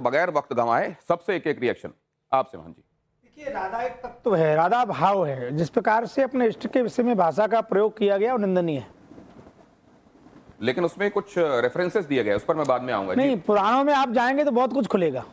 बगैर वक्त गंवाए सबसे एक एक रिएक्शन आपसे मोहन जी। देखिए, राधा एक तत्व है, राधा भाव है। जिस प्रकार से अपने इष्ट के विषय में भाषा का प्रयोग किया गया वो निंदनीय है। लेकिन उसमें कुछ रेफरेंसेस दिए गए, उस पर मैं बाद में आऊंगा। नहीं, पुराणों में आप जाएंगे तो बहुत कुछ खुलेगा।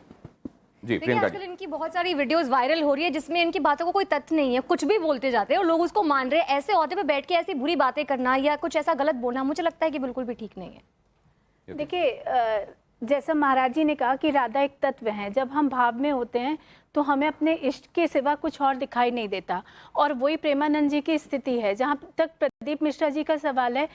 जी देखिए, प्रियंका आजकल जी। इनकी बहुत सारी वीडियोस वायरल हो रही है जिसमें इनकी बातों को कोई तथ्य नहीं है, कुछ भी बोलते जाते हैं और लोग उसको मान रहे हैं। ऐसे औहदे पे बैठ के ऐसी बुरी बातें करना या कुछ ऐसा गलत बोलना मुझे लगता है कि बिल्कुल भी ठीक नहीं है। देखिए, जैसा महाराज जी ने कहा कि राधा एक तत्व है। जब हम भाव में होते हैं तो हमें अपने इष्ट के सिवा कुछ और दिखाई नहीं देता, और वही प्रेमानंद जी की स्थिति है। जहाँ तक प्रदीप मिश्रा जी का सवाल है,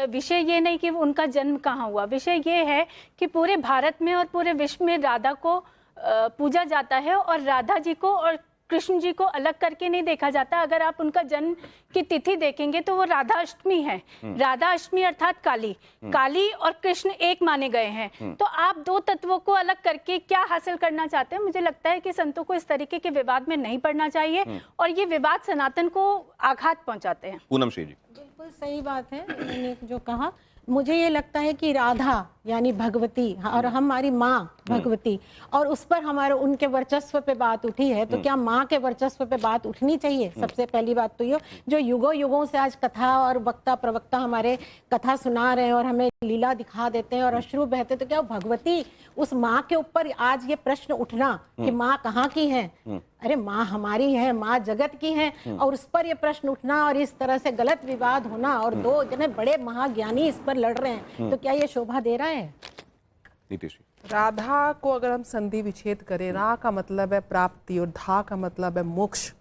विषय ये नहीं कि उनका जन्म कहाँ हुआ, विषय ये है कि पूरे भारत में और पूरे विश्व में राधा को पूजा जाता है, और राधा जी को और कृष्ण जी को अलग करके नहीं देखा जाता। अगर आप उनका जन्म की तिथि देखेंगे तो वो राधा अष्टमी है। राधा अष्टमी अर्थात काली, काली और कृष्ण एक माने गए हैं। तो आप दो तत्वों को अलग करके क्या हासिल करना चाहते हैं? मुझे लगता है कि संतों को इस तरीके के विवाद में नहीं पड़ना चाहिए, और ये विवाद सनातन को आघात पहुंचाते हैं। पूनम श्री जी। बिल्कुल सही बात है इन्होंने जो कहा। मुझे ये लगता है कि राधा यानी भगवती और हमारी माँ भगवती, और उस पर हमारे उनके वर्चस्व पे बात उठी है, तो क्या माँ के वर्चस्व पे बात उठनी चाहिए? सबसे पहली बात तो ये, जो युगों युगों से आज कथा और वक्ता प्रवक्ता हमारे कथा सुना रहे हैं और हमें लीला दिखा देते हैं और अश्रु बहते, तो क्या भगवती उस माँ के ऊपर आज ये प्रश्न उठना कि माँ कहाँ की है? अरे माँ हमारी है, माँ जगत की है, और उस पर ये प्रश्न उठना और इस तरह से गलत विवाद होना, और दो जने बड़े महाज्ञानी इस पर लड़ रहे हैं, तो क्या ये शोभा दे रहा है? नीतीश। राधा को अगर हम संधि विच्छेद करें, रा का मतलब है प्राप्ति और धा का मतलब है मोक्ष।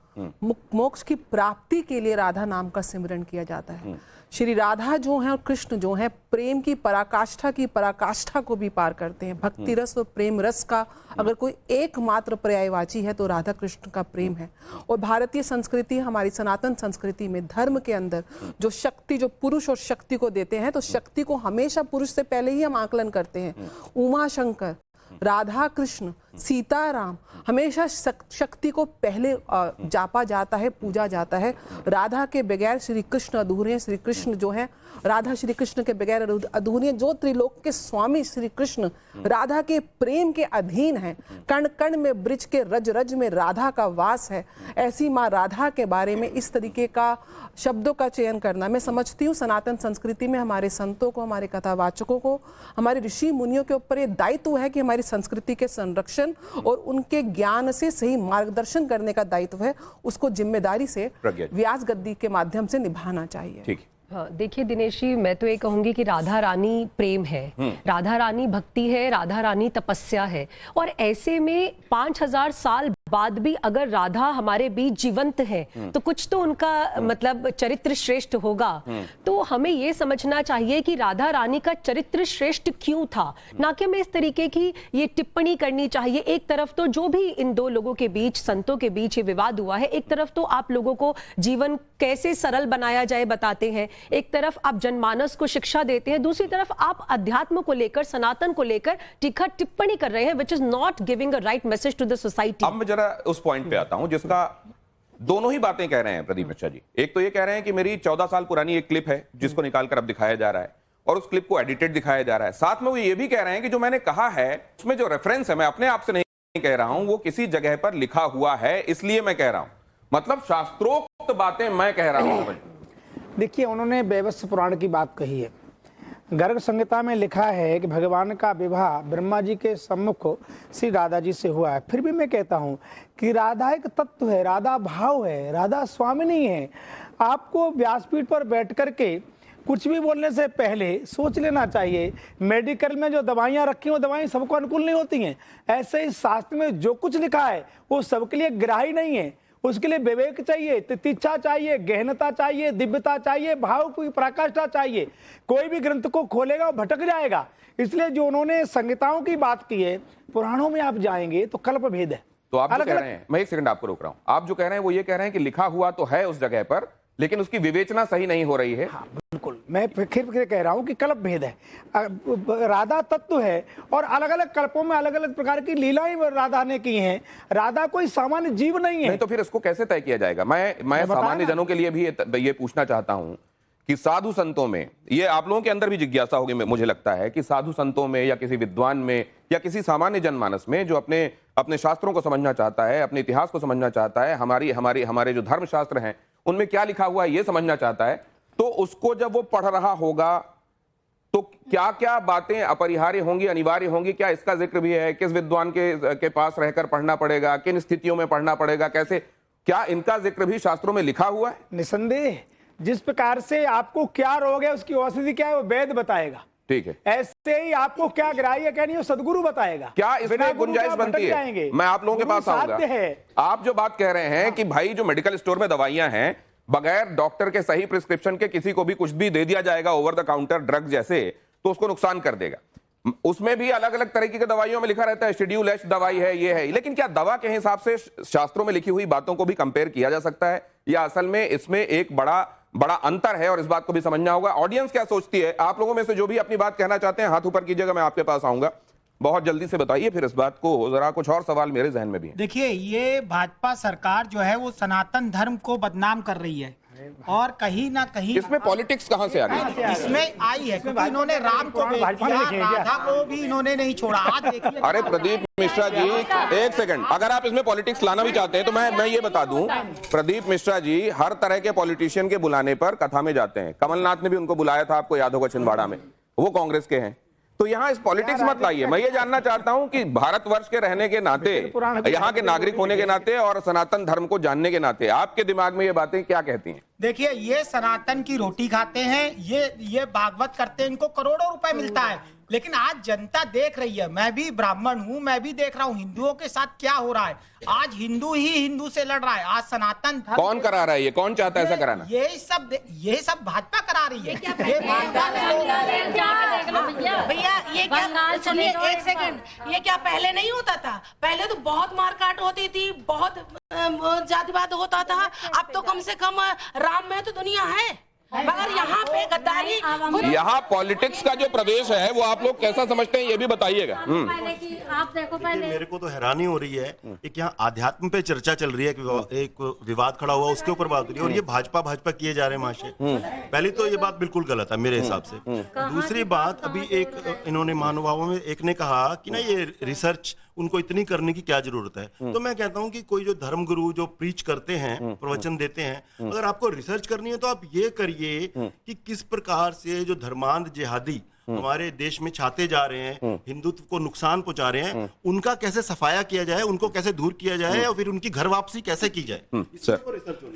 मोक्ष की प्राप्ति के लिए राधा नाम का सिमरन किया जाता है। श्री राधा जो है और कृष्ण जो है, प्रेम की पराकाष्ठा को भी पार करते हैं। भक्ति रस और प्रेम रस का अगर कोई एकमात्र पर्यायवाची है तो राधा कृष्ण का प्रेम है। और भारतीय संस्कृति, हमारी सनातन संस्कृति में धर्म के अंदर जो शक्ति, जो पुरुष और शक्ति को देते हैं, तो शक्ति को हमेशा पुरुष से पहले ही हम आकलन करते हैं। उमा शंकर, राधा कृष्ण, सीताराम, हमेशा शक्ति को पहले जापा जाता है, पूजा जाता है। राधा के बगैर श्री कृष्ण अधूरे हैं। श्री कृष्ण जो है, राधा श्री कृष्ण के बगैर अधूरी हैं। जो त्रिलोक के स्वामी श्री कृष्ण राधा के प्रेम के अधीन हैं। कण कण में ब्रिज के रज रज में राधा का वास है। ऐसी माँ राधा के बारे में इस तरीके का शब्दों का चयन करना, मैं समझती हूँ सनातन संस्कृति में हमारे संतों को, हमारे कथावाचकों को, हमारे ऋषि मुनियों के ऊपर ये दायित्व है कि हमारी संस्कृति के संरक्षण और उनके ज्ञान से सही मार्गदर्शन करने का दायित्व है। उसको जिम्मेदारी से व्यास गद्दी के माध्यम से निभाना चाहिए। ठीक। हाँ, देखिए दिनेश जी, मैं तो ये कहूंगी कि राधा रानी प्रेम है, राधा रानी भक्ति है, राधा रानी तपस्या है, और ऐसे में 5000 साल बाद भी अगर राधा हमारे बीच जीवंत है तो कुछ तो उनका मतलब चरित्र श्रेष्ठ होगा। तो हमें ये समझना चाहिए कि राधा रानी का चरित्र श्रेष्ठ क्यों था, ना कि हमें इस तरीके की ये टिप्पणी करनी चाहिए। एक तरफ तो जो भी इन दो लोगों के बीच, संतों के बीच ये विवाद हुआ है, एक तरफ तो आप लोगों को जीवन कैसे सरल बनाया जाए बताते हैं, एक तरफ आप जनमानस को शिक्षा देते हैं, दूसरी तरफ आप अध्यात्म को लेकर, सनातन को लेकर तीखा टिप्पणी कर रहे हैं, which is not giving a right message to the society. अब मैं जरा उस पॉइंट पे आता हूं जिसका दोनों ही बातें कह रहे हैं प्रदीप मिश्रा जी। एक तो ये कह रहे हैं कि मेरी 14 साल पुरानी एक क्लिप है जिसको निकालकर अब दिखाया जा रहा है, और उस क्लिप को एडिटेड दिखाया जा रहा है। साथ में वो ये भी कह रहे हैं कि जो मैंने कहा है उसमें जो रेफरेंस है, मैं अपने आप से नहीं कह रहा हूं, वो किसी जगह पर लिखा हुआ है, इसलिए मैं कह रहा हूं, मतलब शास्त्रोक्त बातें मैं कह रहा हूं। देखिए, उन्होंने वैवस्व पुराण की बात कही है। गर्ग संहिता में लिखा है कि भगवान का विवाह ब्रह्मा जी के सम्मुख श्री राधा जी से हुआ है। फिर भी मैं कहता हूं कि राधा एक तत्व है, राधा भाव है, राधा स्वामी नहीं है। आपको व्यासपीठ पर बैठ करके कुछ भी बोलने से पहले सोच लेना चाहिए। मेडिकल में जो दवाइयां रखी वो दवाएं सबको अनुकूल नहीं होती हैं। ऐसे ही शास्त्र में जो कुछ लिखा है वो सबके लिए ग्राही नहीं है। उसके लिए विवेक चाहिए, तितिक्षा चाहिए, गहनता चाहिए, दिव्यता चाहिए, भाव की पराकाष्ठा चाहिए। कोई भी ग्रंथ को खोलेगा वो भटक जाएगा। इसलिए जो उन्होंने संहिताओं की बात की है, पुराणों में आप जाएंगे तो कल्प भेद है। तो आप जो कह रहे हैं, मैं एक सेकंड आपको रोक रहा हूं, आप जो कह रहे हैं वो ये कह रहे हैं कि लिखा हुआ तो है उस जगह पर, लेकिन उसकी विवेचना सही नहीं हो रही है। हाँ, बिल्कुल। मैं फिर कह रहा हूं कि कल्प भेद है। राधा तत्व है, और अलग अलग कल्पों में अलग अलग प्रकार की लीलाएं राधा ने की हैं। राधा कोई सामान्य जीव नहीं है। नहीं तो फिर इसको कैसे तय किया जाएगा? मैं सामान्य जनों के लिए भी ये पूछना चाहता हूं कि साधु संतों में, ये आप लोगों के अंदर भी जिज्ञासा होगी मुझे लगता है, कि साधु संतों में या किसी विद्वान में या किसी सामान्य जनमानस में जो अपने अपने शास्त्रों को समझना चाहता है, अपने इतिहास को समझना चाहता है, हमारे जो धर्मशास्त्र हैं उनमें क्या लिखा हुआ है ये समझना चाहता है, तो उसको जब वो पढ़ रहा होगा तो क्या क्या बातें अपरिहार्य होंगी, अनिवार्य होंगी, क्या इसका जिक्र भी है? किस विद्वान के पास रहकर पढ़ना पड़ेगा, किन स्थितियों में पढ़ना पड़ेगा, कैसे, क्या इनका जिक्र भी शास्त्रों में लिखा हुआ है? निसंदेह जिस प्रकार से आपको क्या रोग है उसकी औषधि क्या है वो वैद्य बताएगा, ठीक है, ऐसे ही आपको क्या ग्राह्य क्या नहीं वो सदगुरु बताएगा। क्या इसमें गुंजाइश बनती है? मैं आप लोगों के पास आऊंगा। आप जो बात कह रहे हैं कि भाई जो मेडिकल स्टोर में दवाइयां हैं, बगैर डॉक्टर के सही प्रिस्क्रिप्शन के किसी को भी कुछ भी दे दिया जाएगा ओवर द काउंटर ड्रग जैसे, तो उसको नुकसान कर देगा। उसमें भी अलग अलग तरीके की दवाइयों में लिखा रहता है शेड्यूल एच दवाई है, ये है, लेकिन क्या दवा के हिसाब से शास्त्रों में लिखी हुई बातों को भी कंपेयर किया जा सकता है, या असल में इसमें एक बड़ा अंतर है? और इस बात को भी समझना होगा। ऑडियंस क्या सोचती है? आप लोगों में से जो भी अपनी बात कहना चाहते हैं हाथ ऊपर कीजिएगा, मैं आपके पास आऊंगा। बहुत जल्दी से बताइए फिर इस बात को, जरा कुछ और सवाल मेरे जहन में भी है। देखिए, ये भाजपा सरकार जो है वो सनातन धर्म को बदनाम कर रही है और कहीं ना कहीं इसमें पॉलिटिक्स कहां से आ गई? इसमें आई है क्योंकि इन्होंने राम को बेच दिया, राधा को भी इन्होंने नहीं छोड़ा। आज देखिए, अरे प्रदीप मिश्रा जी, एक सेकंड, अगर आप इसमें पॉलिटिक्स लाना भी चाहते हैं तो मैं ये बता दूं, प्रदीप मिश्रा जी हर तरह के पॉलिटिशियन के बुलाने पर कथा में जाते हैं। कमलनाथ ने भी उनको बुलाया था, आपको याद होगा, छिंदवाड़ा में, वो कांग्रेस के हैं। तो यहाँ इस पॉलिटिक्स मत लाइए। मैं ये जानना चाहता हूं कि भारतवर्ष के रहने के नाते, यहाँ के नागरिक होने के नाते और सनातन धर्म को जानने के नाते आपके दिमाग में ये बातें क्या कहती हैं? देखिए, ये सनातन की रोटी खाते हैं, ये भागवत करते हैं, इनको करोड़ों रुपए मिलता है, लेकिन आज जनता देख रही है। मैं भी ब्राह्मण हूँ, मैं भी देख रहा हूँ हिंदुओं के साथ क्या हो रहा है। आज हिंदू ही हिंदू से लड़ रहा है। आज सनातन धर्म कौन करा रहा है? ये कौन चाहता है ऐसा कराना? यही सब भाजपा करा रही है। भैया ये क्या, सुनिए एक सेकंड, ये क्या पहले नहीं होता था? पहले तो बहुत मारकाट होती थी, बहुत जातिवाद होता था। अब तो कम से कम राम में तो दुनिया है, मगर यहाँ पे गद्दारी। यहाँ पॉलिटिक्स का जो प्रवेश है वो आप लोग कैसा समझते हैं ये भी बताइएगा। आप देखो पहले, मेरे को तो हैरानी हो रही है कि यहाँ आध्यात्म पे चर्चा चल रही है, एक विवाद खड़ा हुआ उसके ऊपर बात हो रही है और ये भाजपा किए जा रहे हैं महाशय। पहली तो ये बात बिल्कुल गलत है मेरे हिसाब से। दूसरी बात, अभी एक इन्होंने महानुभावों में एक ने कहा कि ना ये रिसर्च उनको इतनी करने की क्या जरूरत है। तो मैं कहता हूं कि कोई जो धर्मगुरु जो प्रीच करते हैं, प्रवचन देते हैं, अगर आपको रिसर्च करनी है तो आप ये करिए कि किस प्रकार से जो धर्मांध जिहादी हमारे देश में छाते जा रहे हैं, हिंदुत्व को नुकसान पहुंचा रहे हैं, उनका कैसे सफाया किया जाए, उनको कैसे दूर किया जाए और फिर उनकी घर वापसी कैसे की जाए।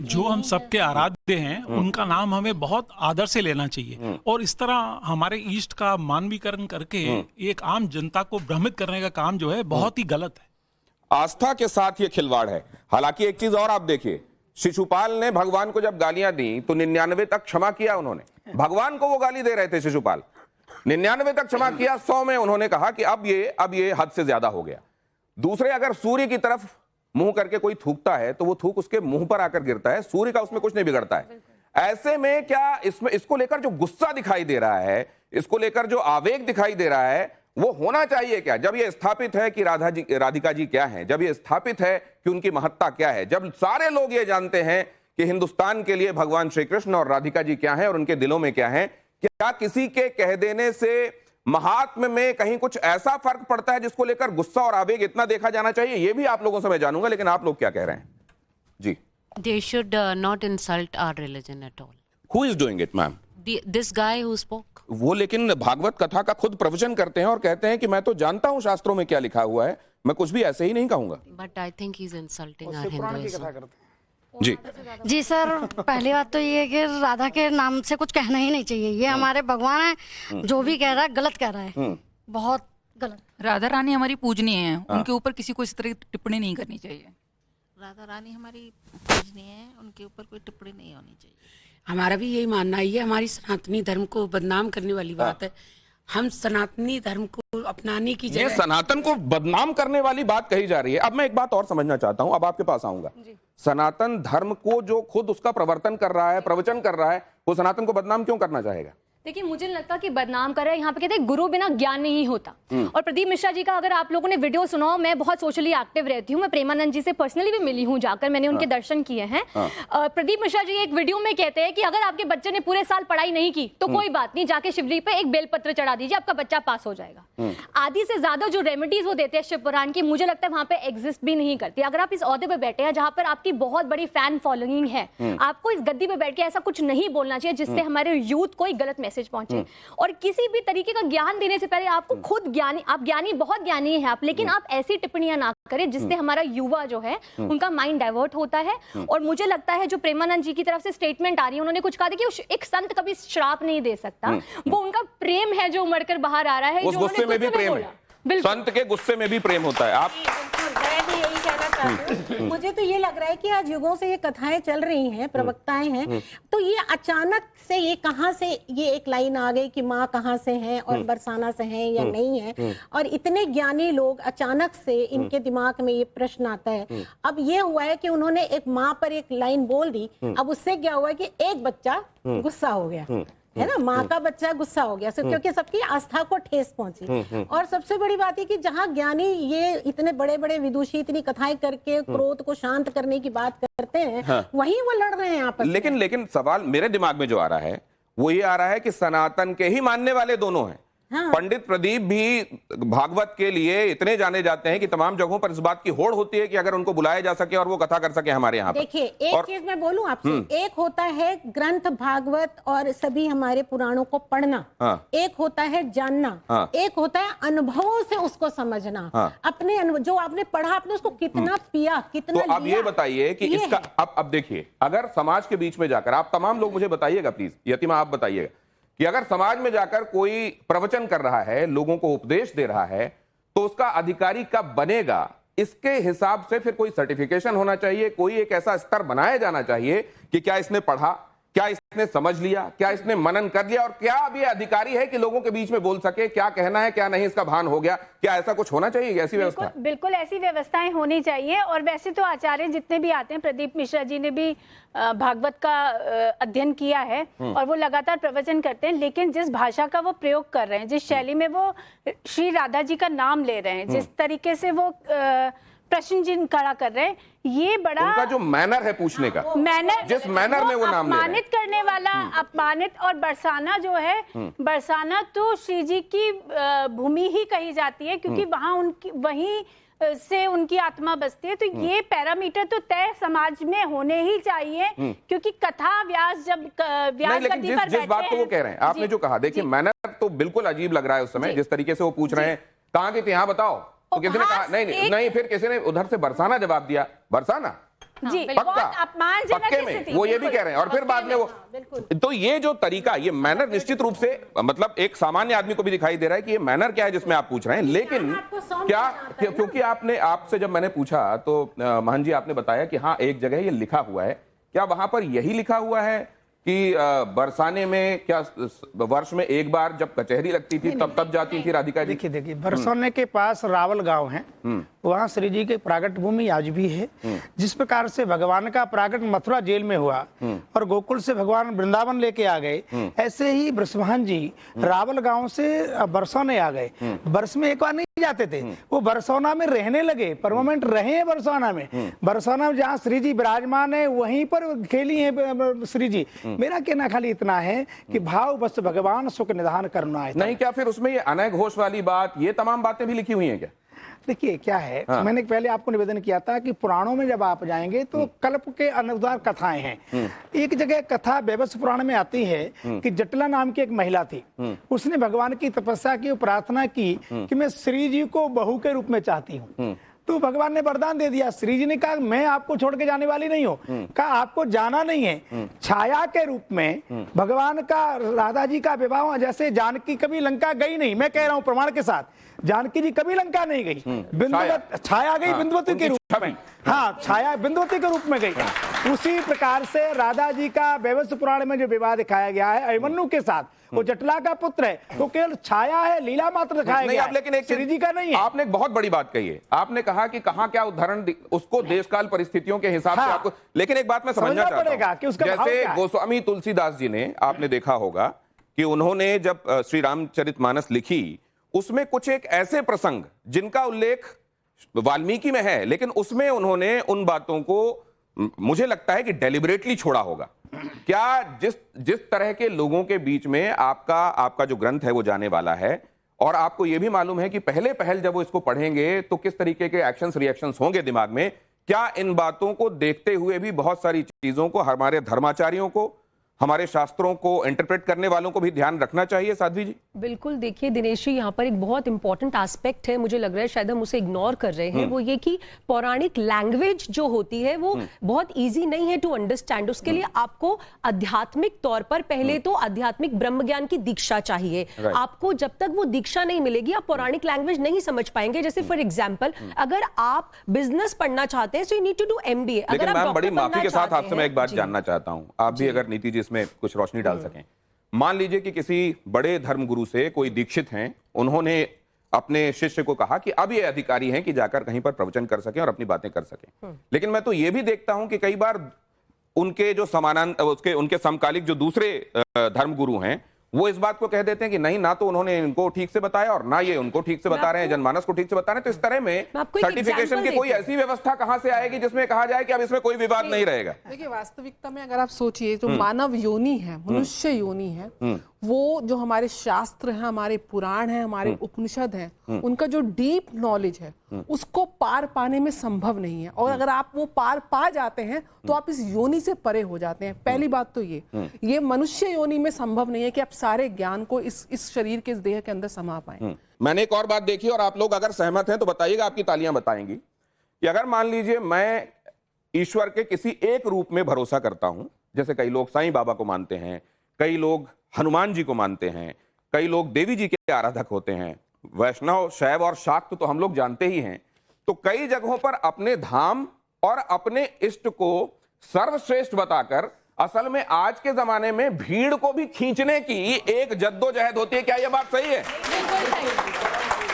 जो हम सबके आराध्य हैं उनका नाम हमें बहुत आदर से लेना चाहिए और इस तरह हमारे ईष्ट का मानवीकरण करके एक आम जनता को भ्रमित करने का काम जो है बहुत ही गलत है। आस्था के साथ ये खिलवाड़ है। हालांकि एक चीज और आप देखिए, शिशुपाल ने भगवान को जब गालियां दी तो 99 तक क्षमा किया उन्होंने। भगवान को वो गाली दे रहे थे शिशुपाल, 99 तक क्षमा किया, 100 में उन्होंने कहा कि अब ये हद से ज्यादा हो गया। दूसरे, अगर सूर्य की तरफ मुंह करके कोई थूकता है तो वो थूक उसके मुंह पर आकर गिरता है, सूर्य का उसमें कुछ नहीं बिगड़ता है। ऐसे में क्या इसको लेकर जो गुस्सा दिखाई दे रहा है, इसको लेकर जो आवेग दिखाई दे रहा है, वो होना चाहिए क्या? जब ये स्थापित है कि राधिका जी क्या है, जब ये स्थापित है कि उनकी महत्ता क्या है, जब सारे लोग ये जानते हैं कि हिंदुस्तान के लिए भगवान श्री कृष्ण और राधिका जी क्या है और उनके दिलों में क्या है, क्या किसी के कह देने से महात्म में कहीं कुछ ऐसा फर्क पड़ता है जिसको लेकर गुस्सा और आवेग इतना देखा जाना चाहिए? ये भी आप लोगों से मैं जानूंगा, लेकिन आप लोग क्या कह रहे हैं जी? They should not insult our religion at all. Who is doing it, ma'am? This guy who spoke. वो लेकिन भागवत कथा का खुद प्रवचन करते हैं और कहते हैं कि मैं तो जानता हूं शास्त्रों में क्या लिखा हुआ है, मैं कुछ भी ऐसे ही नहीं कहूंगा। But I think he's insulting our Hinduism. जी सर, पहली बात तो ये है कि राधा के नाम से कुछ कहना ही नहीं चाहिए। ये हमारे भगवान है, जो भी कह रहा है गलत कह रहा है, बहुत गलत। राधा रानी हमारी पूजनीय है, उनके ऊपर किसी को इस तरह की टिप्पणी नहीं करनी चाहिए। राधा रानी हमारी पूजनीय है, उनके ऊपर कोई टिप्पणी नहीं होनी चाहिए। हमारा भी यही मानना है, ये हमारी सनातनी धर्म को बदनाम करने वाली बात है। हम सनातनी धर्म को अपनाने की जगह सनातन को बदनाम करने वाली बात कही जा रही है। अब मैं एक बात और समझना चाहता हूं, अब आपके पास आऊंगा। सनातन धर्म को जो खुद उसका प्रवर्तन कर रहा है, प्रवचन कर रहा है, वो सनातन को बदनाम क्यों करना चाहेगा? देखिए, मुझे नहीं लगता कि बदनाम कर रहे हैं। यहाँ पे कहते हैं गुरु बिना ज्ञान नहीं होता। और प्रदीप मिश्रा जी का अगर आप लोगों ने वीडियो सुना हो, मैं बहुत सोशली एक्टिव रहती हूँ, मैं प्रेमानंद जी से पर्सनली भी मिली हूँ जाकर, मैंने उनके दर्शन किए हैं। प्रदीप मिश्रा जी एक वीडियो में कहते हैं कि अगर आपके बच्चे ने पूरे साल पढ़ाई नहीं की तो कोई बात नहीं, जाके शिवजी पे एक बेलपत्र चढ़ा दीजिए, आपका बच्चा पास हो जाएगा। आधी से ज्यादा जो रेमेडीज वो देते हैं शिव पुराण की, मुझे लगता है वहां पे एग्जिस्ट भी नहीं करती। अगर आप इस ओहदे पे बैठे हैं जहां पर आपकी बहुत बड़ी फैन फॉलोइंग है, आपको इस गद्दी पे बैठ के ऐसा कुछ नहीं बोलना चाहिए जिससे हमारे यूथ को एक गलत मैसेज पहुंचे। और किसी भी तरीके का ज्ञान देने से पहले आपको खुद ज्ञानी, आप ज्ञानी, बहुत ज्ञानी हैं आप, लेकिन आप ऐसी टिप्पणियां ना करें जिससे हमारा युवा जो है उनका माइंड डाइवर्ट होता है। और मुझे लगता है जो प्रेमानंद जी की तरफ से स्टेटमेंट आ रही है, उन्होंने कुछ कहा था कि एक संत कभी श्राप नहीं दे सकता, वो उनका प्रेम है जो उमड़ कर बाहर आ रहा है। उस गुस्से में भी प्रेम है, संत के गुस्से में भी प्रेम होता है। आप मैं भी यही कहना चाहती हूँ। मुझे तो ये लग रहा है कि आज युगों से ये कथाएं चल रही हैं, प्रवक्ताएं हैं, तो ये अचानक से ये कहाँ से ये एक लाइन आ गई कि माँ कहाँ से है और बरसाना से है या नहीं है, और इतने ज्ञानी लोग अचानक से इनके दिमाग में ये प्रश्न आता है। अब ये हुआ है कि उन्होंने एक माँ पर एक लाइन बोल दी, अब उससे क्या हुआ कि एक बच्चा गुस्सा हो गया, है ना, माँ का बच्चा गुस्सा हो गया, क्योंकि सबकी आस्था को ठेस पहुंची। और सबसे बड़ी बात है कि जहाँ ज्ञानी ये इतने बड़े बड़े विदुषी इतनी कथाएं करके क्रोध को शांत करने की बात करते हैं, वहीं वो लड़ रहे हैं आपस में। लेकिन सवाल मेरे दिमाग में जो आ रहा है वो ये आ रहा है कि सनातन के ही मानने वाले दोनों हैं। पंडित प्रदीप भी भागवत के लिए इतने जाने जाते हैं कि तमाम जगहों पर इस बात की होड़ होती है कि अगर उनको बुलाया जा सके और वो कथा कर सके हमारे यहाँ पर। देखिए, एक चीज मैं बोलूं आपसे, एक होता है ग्रंथ भागवत और सभी हमारे पुराणों को पढ़ना, एक होता है जानना, एक होता है अनुभवों से उसको समझना। अपने जो आपने पढ़ा, आपने उसको कितना पिया, कितना तो अब ये बताइए कि इसका अब देखिए, अगर समाज के बीच में जाकर आप तमाम लोग मुझे बताइएगा प्लीज, यतिमा आप बताइएगा कि अगर समाज में जाकर कोई प्रवचन कर रहा है, लोगों को उपदेश दे रहा है, तो उसका अधिकारी कब बनेगा, इसके हिसाब से फिर कोई सर्टिफिकेशन होना चाहिए, कोई एक ऐसा स्तर बनाया जाना चाहिए कि क्या इसने पढ़ा, क्या इसने समझ लिया, क्या इसने मनन कर लिया, और क्या अब ये अधिकारी है कि लोगों के बीच में बोल सके, क्या कहना है क्या नहीं, इसका भान हो गया, क्या ऐसा कुछ होना चाहिए, ऐसी व्यवस्था? बिल्कुल ऐसी व्यवस्थाएं होनी चाहिए। और वैसे तो आचार्य जितने भी आते हैं, प्रदीप मिश्रा जी ने भी भागवत का अध्ययन किया है और वो लगातार प्रवचन करते हैं, लेकिन जिस भाषा का वो प्रयोग कर रहे हैं, जिस शैली में वो श्री राधा जी का नाम ले रहे हैं, जिस तरीके से वो प्रश्न जिन खड़ा कर रहे हैं, ये बड़ा उनका जो मैनर है पूछने का, मैनर, जिस मैनर में वो नाम ले रहे हैं, अपमानित करने वाला, अपमानित। और बरसाना जो है, बरसाना तो श्री जी की भूमि ही कही जाती है, क्योंकि वहां उनकी, वहीं से उनकी आत्मा बसती है। तो ये पैरामीटर तो तय समाज में होने ही चाहिए, क्योंकि कथा व्यास जब व्यास गद्दी पर जिस बात को वो कह रहे हैं, आपने जो कहा, देखिए मैनर तो बिल्कुल अजीब लग रहा है उस समय, जिस तरीके से वो पूछ रहे हैं, कहाँ की थी, यहाँ बताओ, तो किसी ने कहा नहीं, फिर किसी ने उधर से बरसाना जवाब दिया, बरसाना जी, पक्का, अपमानजनक पक्के में वो ये भी कह रहे हैं, और फिर बाद में वो, तो ये जो तरीका, ये मैनर निश्चित रूप से, मतलब एक सामान्य आदमी को भी दिखाई दे रहा है कि ये मैनर क्या है जिसमें आप पूछ रहे हैं। लेकिन क्या, क्योंकि आपसे जब मैंने पूछा तो महन जी आपने बताया कि हाँ एक जगह ये लिखा हुआ है, क्या वहां पर यही लिखा हुआ है कि बरसाने में क्या वर्ष में एक बार जब कचहरी लगती थी तब जाती थी राधिका जी? देखिए बरसाने के पास रावल गांव है, वहाँ श्री जी की प्रागट भूमि आज भी है। जिस प्रकार से भगवान का प्रागट मथुरा जेल में हुआ और गोकुल से भगवान वृंदावन लेके आ गए, ऐसे ही ब्रह्महन जी रावल गांव से बरसाने आ गए। बरस में एक बार नहीं जाते थे, वो बरसौना में रहने लगे, परमानेंट रहे हैं बरसाना में। बरसाना में जहाँ श्री जी विराजमान है वहीं पर खेली है श्री जी। मेरा कहना खाली इतना है कि भाव बस भगवान सुख निधान करना है। नहीं, क्या फिर उसमें ये अनय घोष वाली बात, ये तमाम बातें भी लिखी हुई हैं क्या? देखिए क्या है, मैंने पहले आपको निवेदन किया था कि पुराणों में जब आप जाएंगे तो कल्प के अनुसार कथाएं हैं। एक जगह कथा वैवस्व पुराण में आती है कि जटिला नाम की एक महिला थी, उसने भगवान की तपस्या की, प्रार्थना की कि मैं श्री जी को बहू के रूप में चाहती हूँ। तो भगवान ने वरदान दे दिया। श्री जी ने कहा मैं आपको छोड़ के जाने वाली नहीं हूँ, कहा आपको जाना नहीं है। छाया के रूप में भगवान का राधा जी का विवाह, जैसे जानकी कभी लंका गई नहीं, मैं कह रहा हूँ प्रमाण के साथ, जानकी जी कभी लंका नहीं गई, बिंदुवती छाया गई, बिंदुवती के रूप में, हाँ छाया बिंदुवती के रूप में गई। उसी प्रकार से राधा जी का वैवस्व पुराण में जो विवाह दिखाया गया है अभिमन्यु के साथ, वो जटला का पुत्र है, तो केवल छाया है, लीला मात्र दिखाया गया है, लेकिन एक श्री जी का नहीं है। आपने एक बहुत बड़ी बात कही है, आपने कहा कि कहाँ क्या उदाहरण, उसको देशकाल परिस्थितियों के हिसाब से आपको, लेकिन एक बात मैं समझना चाहता हूं, जैसे गोस्वामी तुलसीदास जी ने, आपने देखा होगा कि उन्होंने जब श्री रामचरितमानस लिखी, उसमें कुछ एक ऐसे प्रसंग जिनका उल्लेख वाल्मीकि में है, लेकिन उसमें उन्होंने उन बातों को मुझे लगता है कि डेलिबरेटली छोड़ा होगा। क्या जिस तरह के लोगों के बीच में आपका जो ग्रंथ है वो जाने वाला है, और आपको यह भी मालूम है कि पहल जब वो इसको पढ़ेंगे तो किस तरीके के एक्शंस रिएक्शंस होंगे दिमाग में, क्या इन बातों को देखते हुए भी बहुत सारी चीजों को हमारे धर्माचार्यों को, हमारे शास्त्रों को इंटरप्रेट करने वालों को भी ध्यान रखना चाहिए? साध्वी जी। बिल्कुल, देखिए दिनेश जी, यहाँ पर एक बहुत इंपॉर्टेंट एस्पेक्ट है, मुझे लग रहा है शायद हम उसे इग्नोर कर रहे हैं, वो ये कि पौराणिक लैंग्वेज जो होती है वो बहुत इजी नहीं है टू अंडरस्टैंड। उसके लिए आपको आध्यात्मिक तौर पर पहले तो आध्यात्मिक ब्रह्म ज्ञान की दीक्षा चाहिए। आपको जब तक वो दीक्षा नहीं मिलेगी आप पौराणिक लैंग्वेज नहीं समझ पाएंगे। जैसे फॉर एग्जाम्पल, अगर आप बिजनेस पढ़ना चाहते हैं, so you need to do MBA। लेकिन मैम, बड़ी माफी के साथ आपसे मैं एक बात जानना चाहता हूं, आप भी अगर नीति जी इसमें कुछ रोशनी डाल सकें। मान लीजिए कि किसी बड़े धर्मगुरु से कोई दीक्षित हैं, उन्होंने अपने शिष्य को कहा कि अब ये अधिकारी हैं कि जाकर कहीं पर प्रवचन कर सकें और अपनी बातें कर सकें। लेकिन मैं तो ये भी देखता हूं कि कई बार उनके जो उनके समकालिक जो दूसरे धर्मगुरु हैं, वो इस बात को कह देते हैं कि नहीं, ना तो उन्होंने इनको ठीक से बताया और ना ये उनको ठीक से बता रहे हैं, जनमानस को ठीक से बता रहे हैं। तो इस तरह में सर्टिफिकेशन की कोई ऐसी व्यवस्था कहां से आएगी जिसमें कहा जाए कि अब इसमें कोई विवाद नहीं रहेगा? देखिए, वास्तविकता में अगर आप सोचिए, जो मानव योनि है, मनुष्य योनि है, वो जो हमारे शास्त्र हैं, हमारे पुराण हैं, हमारे उपनिषद हैं, उनका जो डीप नॉलेज है उसको पार पाने में संभव नहीं है। और अगर आप वो पार पा जाते हैं तो आप इस योनि से परे हो जाते हैं। पहली बात तो ये मनुष्य योनि में संभव नहीं है कि आप सारे ज्ञान को इस शरीर के, इस देह के अंदर समा पाए। मैंने एक और बात देखी, और आप लोग अगर सहमत हैं तो बताइएगा, आपकी तालियां बताएंगी, कि अगर मान लीजिए मैं ईश्वर के किसी एक रूप में भरोसा करता हूं, जैसे कई लोग साईं बाबा को मानते हैं, कई लोग हनुमान जी को मानते हैं, कई लोग देवी जी के आराधक होते हैं, वैष्णव, शैव और शाक्त तो हम लोग जानते ही हैं, तो कई जगहों पर अपने धाम और अपने इष्ट को सर्वश्रेष्ठ बताकर असल में आज के जमाने में भीड़ को भी खींचने की एक जद्दोजहद होती है। क्या यह बात सही है?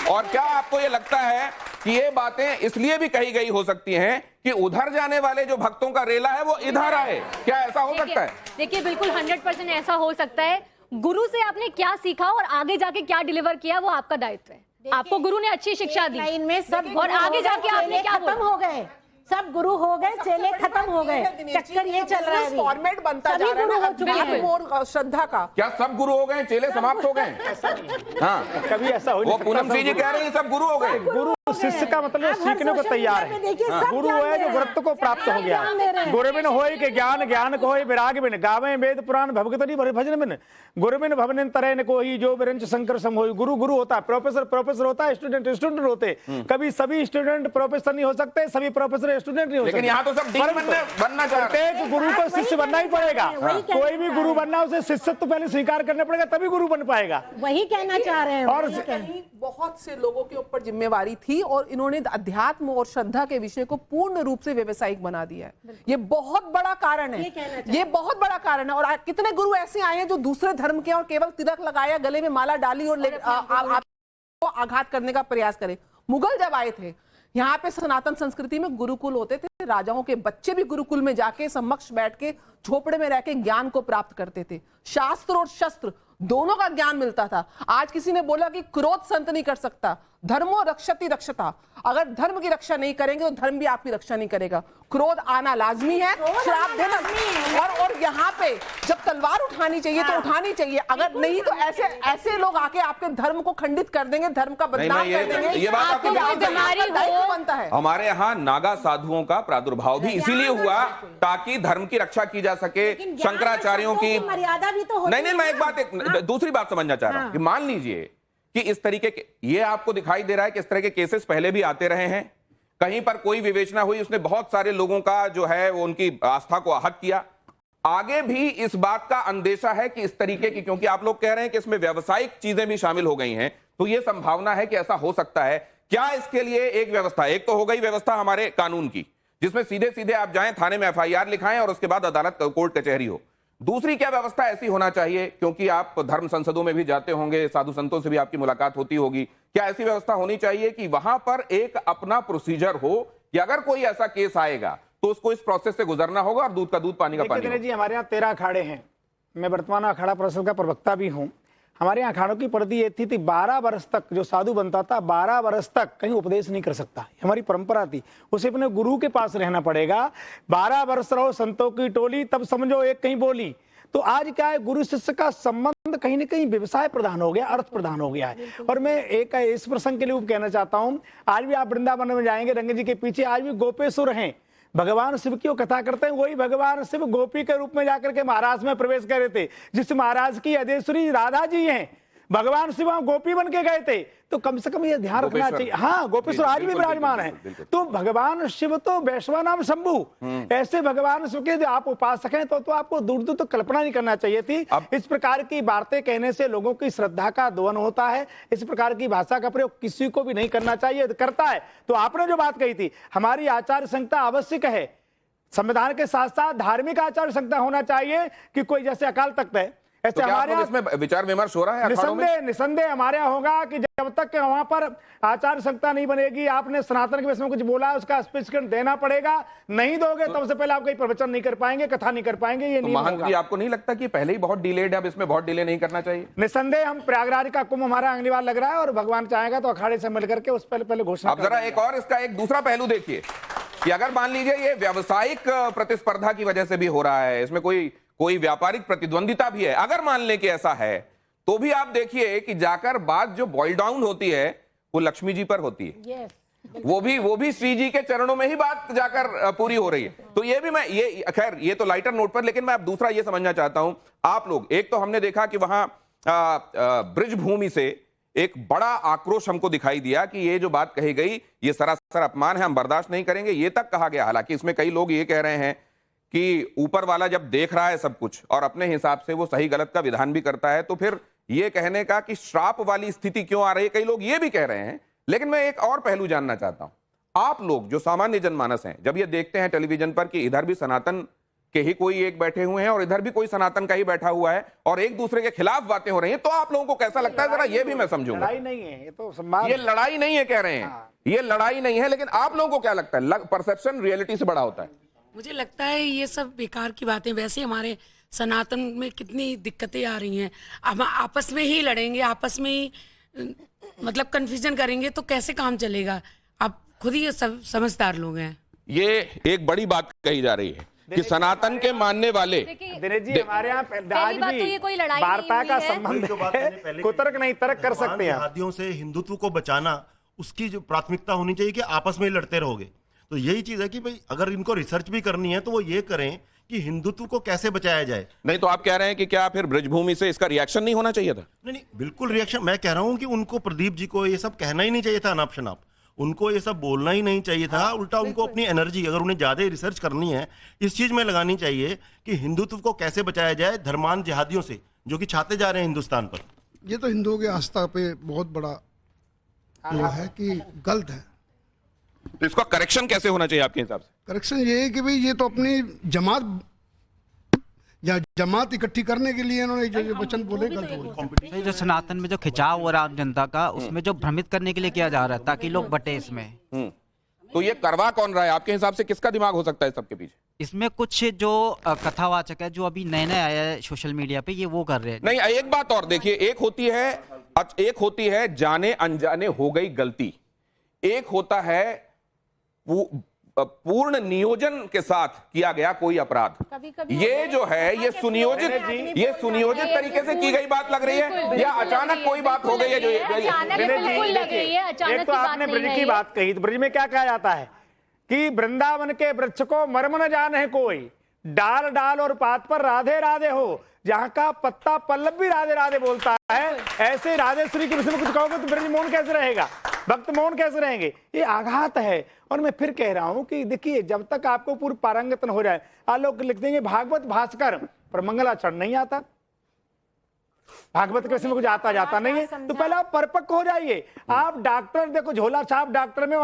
और क्या आपको यह लगता है कि ये बातें इसलिए भी कही गई हो सकती हैं कि उधर जाने वाले जो भक्तों का रेला है वो इधर आए? क्या ऐसा हो सकता है? देखिए, बिल्कुल 100% ऐसा हो सकता है। गुरु से आपने क्या सीखा और आगे जाके क्या डिलीवर किया, वो आपका दायित्व है। आपको गुरु ने अच्छी शिक्षा दी लाइन में सब और आगे जाके आपने क्या खत्म हो गए, सब गुरु हो गए, चेले खत्म हो गए। चक्कर ये चल रहा है, फॉर्मेट बनता जा रहा है और श्रद्धा का। क्या सब गुरु हो गए, चेले समाप्त हो गए? हाँ, कभी ऐसा हो वो पूनम जी कह रहे हैं सब गुरु हो गए। गुरु शिष्य का मतलब सीखने को तैयार है। गुरु है जो गुरुत्व को प्राप्त हो गया। गुरु बिन होय के ज्ञान, ज्ञान को होय विराग बिन, गावे वेद पुराण भगवतनी भजन बिन, गुरु बिन भवन तरह को ही जो बिरंच शंकर सम होय। गुरु गुरु होता है, प्रोफेसर होता है, स्टूडेंट स्टूडेंट होते। कभी सभी स्टूडेंट प्रोफेसर नहीं हो सकते, सभी प्रोफेसर स्टूडेंट नहीं हो सकते। लेकिन यहाँ तो सब बनना चाह रहे हैं। प्रत्येक गुरु को शिष्य बनना ही पड़ेगा। कोई भी गुरु बनना, उसे शिष्यत्व पहले स्वीकार करना पड़ेगा, तभी गुरु बन पाएगा। वही कहना चाह रहे हैं। और बहुत से लोगों के ऊपर जिम्मेवारी थी और इन्होंने अध्यात्म और श्रद्धा के विषय को पूर्ण रूप से व्यावसायिक बना दिया है। ये बहुत बड़ा कारण है, ये बहुत बड़ा कारण है। और कितने गुरु ऐसे आए हैं जो दूसरे धर्म के और केवल तिलक लगाया, गले में माला डाली और आपको आघात करने का प्रयास करे। मुगल जब आए थे यहाँ पे, सनातन संस्कृति में गुरुकुल होते थे, राजाओं के बच्चे भी गुरुकुल में जाके समक्ष बैठ के झोपड़े में रह के ज्ञान को प्राप्त करते थे। शास्त्र और शस्त्र दोनों का ज्ञान मिलता था। आज किसी ने बोला कि क्रोध संत नहीं कर सकता, धर्मो रक्षति रक्षता। अगर धर्म की रक्षा नहीं करेंगे तो धर्म भी आपकी रक्षा नहीं करेगा। क्रोध आना लाजमी है, श्राप देना। और यहाँ पे जब तलवार उठानी चाहिए तो उठानी चाहिए, अगर नहीं तो ऐसे लोग आके आपके धर्म को खंडित कर देंगे, धर्म का बदनाम कर देंगे। ये बात आपको दायित्व बनता है। हमारे यहाँ नागा साधुओं का प्रादुर्भाव भी इसीलिए हुआ ताकि धर्म की रक्षा की जा सके, शंकराचार्यों की मर्यादा भी तो नहीं। मैं एक दूसरी बात समझना चाह रहा हूं कि मान लीजिए कि इस तरीके के, ये आपको दिखाई दे रहा है कि इस तरह के केसेस पहले भी आते रहे हैं, कहीं पर कोई विवेचना हुई, उसने बहुत सारे लोगों का जो है वो उनकी आस्था को आहत किया। आगे भी इस बात का अंदेशा है कि इस तरीके की, क्योंकि आप लोग कह रहे हैं कि इसमें व्यावसायिक चीजें भी शामिल हो गई हैं, तो यह संभावना है कि ऐसा हो सकता है। क्या इसके लिए एक व्यवस्था, एक तो हो गई व्यवस्था हमारे कानून की, जिसमें सीधे सीधे आप जाएं, थाने में FIR लिखाएं और उसके बाद अदालत, कोर्ट कचहरी हो। दूसरी क्या व्यवस्था ऐसी होना चाहिए, क्योंकि आप धर्म संसदों में भी जाते होंगे, साधु संतों से भी आपकी मुलाकात होती होगी, क्या ऐसी व्यवस्था होनी चाहिए कि वहां पर एक अपना प्रोसीजर हो कि अगर कोई ऐसा केस आएगा तो उसको इस प्रोसेस से गुजरना होगा और दूध का दूध, पानी का पानी। जी, हमारे यहाँ 13 अखाड़े हैं। मैं वर्तमान अखाड़ा परिषद का प्रवक्ता भी हूँ। हमारे यहाँ अखाड़ों की पद्धति ये थी 12 वर्ष तक जो साधु बनता था 12 वर्ष तक कहीं उपदेश नहीं कर सकता, हमारी परंपरा थी। उसे अपने गुरु के पास रहना पड़ेगा। 12 वर्ष रहो संतों की टोली, तब समझो एक कहीं बोली। तो आज क्या है, गुरु शिष्य का संबंध कहीं ना कहीं व्यवसाय प्रधान हो गया, अर्थ प्रधान हो गया है। और मैं एक इस प्रसंग के लिए कहना चाहता हूं, आज भी आप वृंदावन में जाएंगे, रंग जी के पीछे आज भी गोपेश्वर हैं। भगवान शिव की वो कथा करते हैं, वही भगवान शिव गोपी के रूप में जाकर के महाराज में प्रवेश कर रहे थे, जिस महाराज की अधेश्वरी राधा जी हैं। भगवान शिव गोपी बन के गए थे। तो कम से कम ये ध्यान रखना चाहिए। हाँ, गोपेश्वर आज भी विराजमान है। तो भगवान शिव तो वैश्वा नाम शंभु, ऐसे भगवान शिव के जो आप उपासक हैं तो आपको दूर दूर तो कल्पना नहीं करना चाहिए थी। इस प्रकार की बातें कहने से लोगों की श्रद्धा का दोहन होता है। इस प्रकार की भाषा का प्रयोग किसी को भी नहीं करना चाहिए, करता है तो आपने जो बात कही थी, हमारी आचार संहिता आवश्यक है। संविधान के साथ साथ धार्मिक आचार संहिता होना चाहिए कि कोई जैसे अकाल तख्त है, ऐसे तो हमारे इसमें विचार विमर्श हो रहा है। निसंदेह हमारे यहाँ होगा कि जब तक वहां पर आचार संहिता नहीं बनेगी, आपने सनातन के विषय में कुछ बोला, उसका स्पष्टीकरण देना पड़ेगा। नहीं दोगे तो उससे पहले आप कोई प्रवचन नहीं कर पाएंगे, कथा नहीं कर पाएंगे। ये नियम महंत जी, आपको नहीं लगता कि पहले ही बहुत डिलेड है, अब इसमें बहुत डिले नहीं करना चाहिए? निसंदेह हम प्रयागराज का कुंभ हमारा अगली बार लग रहा है और भगवान चाहेगा तो अखाड़े से मिलकर के उस पहले घोषणा। अब जरा एक और इसका एक दूसरा पहलू देखिए कि अगर मान लीजिए ये व्यावसायिक प्रतिस्पर्धा की वजह से भी हो रहा है, इसमें कोई व्यापारिक प्रतिद्वंदिता भी है, अगर मान ले कि ऐसा है, तो भी आप देखिए कि जाकर बात जो बॉइल डाउन होती है वो लक्ष्मी जी पर होती है। वो भी श्री जी के चरणों में ही बात जाकर पूरी हो रही है। तो ये भी मैं खैर ये तो लाइटर नोट पर, लेकिन मैं अब दूसरा ये समझना चाहता हूं। आप लोग, एक तो हमने देखा कि वहां ब्रिजभूमि से एक बड़ा आक्रोश हमको दिखाई दिया कि ये जो बात कही गई ये सरासर अपमान है, हम बर्दाश्त नहीं करेंगे, ये तक कहा गया। हालांकि इसमें कई लोग ये कह रहे हैं कि ऊपर वाला जब देख रहा है सब कुछ और अपने हिसाब से वो सही गलत का विधान भी करता है, तो फिर ये कहने का कि श्राप वाली स्थिति क्यों आ रही है, कई लोग ये भी कह रहे हैं। लेकिन मैं एक और पहलू जानना चाहता हूं, आप लोग जो सामान्य जनमानस हैं, जब ये देखते हैं टेलीविजन पर कि इधर भी सनातन के ही कोई एक बैठे हुए हैं और इधर भी कोई सनातन का ही बैठा हुआ है और एक दूसरे के खिलाफ बातें हो रही हैं, तो आप लोगों को कैसा लगता है? जरा ये भी मैं समझूंगा। लड़ाई नहीं है ये, तो सम्मान, ये लड़ाई नहीं है कह रहे हैं, ये लड़ाई नहीं है, लेकिन आप लोगों को क्या लगता है? परसेप्शन रियलिटी से बड़ा होता है। मुझे लगता है ये सब बेकार की बातें। वैसे हमारे सनातन में कितनी दिक्कतें आ रही हैं, अब आपस में ही लड़ेंगे, आपस में ही मतलब कन्फ्यूजन करेंगे तो कैसे काम चलेगा? आप खुद ही सब समझदार लोग हैं। ये एक बड़ी बात कही जा रही है कि सनातन के मानने वाले दिनेश जी, हमारे यहाँ आज भी वार्ता का संबंध है, कुतर्क नहीं तर्क कर सकते हैं। जिहादियों से हिंदुत्व को बचाना, उसकी जो प्राथमिकता होनी चाहिए कि आपस में ही लड़ते रहोगे। तो यही चीज है कि भाई अगर इनको रिसर्च भी करनी है तो वो ये करें कि हिंदुत्व को कैसे बचाया जाए। नहीं तो आप कह रहे हैं कि क्या फिर ब्रिजभूमि से इसका रिएक्शन नहीं होना चाहिए था? नहीं, बिल्कुल रिएक्शन। मैं कह रहा हूं कि उनको, प्रदीप जी को ये सब कहना ही नहीं चाहिए था अनाप शनाप, उनको ये सब बोलना ही नहीं चाहिए था। उल्टा उनको अपनी एनर्जी, अगर उन्हें ज्यादा रिसर्च करनी है, इस चीज में लगानी चाहिए कि हिंदुत्व को कैसे बचाया जाए धर्मांध जिहादियों से जो कि छाते जा रहे हैं हिंदुस्तान पर। ये तो हिंदुओं की आस्था पे बहुत बड़ा वो है कि गलत है। तो इसका करेक्शन कैसे होना चाहिए आपके हिसाब से? करेक्शन ये है कि भाई ये तो अपनी जमात इकट्ठी करने के लिए इन्होंने जो वचन बोले गलत बोले। जो सनातन में जो खिंचाव हो रहा है जनता का, उसमें जो भ्रमित करने के लिए किया जा रहा है ताकि लोग बटे इसमें। तो ये करवा कौन रहा है आपके हिसाब से? किसका दिमाग हो सकता है सबके पीछे? इसमें कुछ जो कथावाचक है, जो अभी नए नए आया है सोशल मीडिया पे, ये वो कर रहे हैं। नहीं, एक बात और देखिए, एक होती है जाने अनजाने हो गई गलती, एक होता है पूर्ण नियोजन के साथ किया गया कोई अपराध। ये जो है ये सुनियोजित तरीके से की गई बात लग रही है या अचानक कोई बात हो गई है? जो एक तो आपने ब्रज की बात कही, तो ब्रज में क्या कहा जाता है कि वृंदावन के वृक्ष को मर्म न जाने कोई, डाल डाल और पात पर राधे राधे हो। जहां का पत्ता पल्लव भी राधे राधे बोलता है, ऐसे राधेश्वरी के विषय में कुछ कहोगे तो ब्रज मौन कैसे रहेगा, भक्त मौन कैसे रहेंगे? ये आघात है। और मैं फिर कह रहा हूं कि देखिए, जब तक आपको पूर्ण पारंगत न हो जाए, लोग लिख देंगे भागवत भास्कर पर मंगलाचरण नहीं आता, भागवत के विषय में कुछ आता जाता नहीं है। तो पहले आप परिपक्व हो जाइए। आप डॉक्टर देखो, झोला छाप डॉक्टर में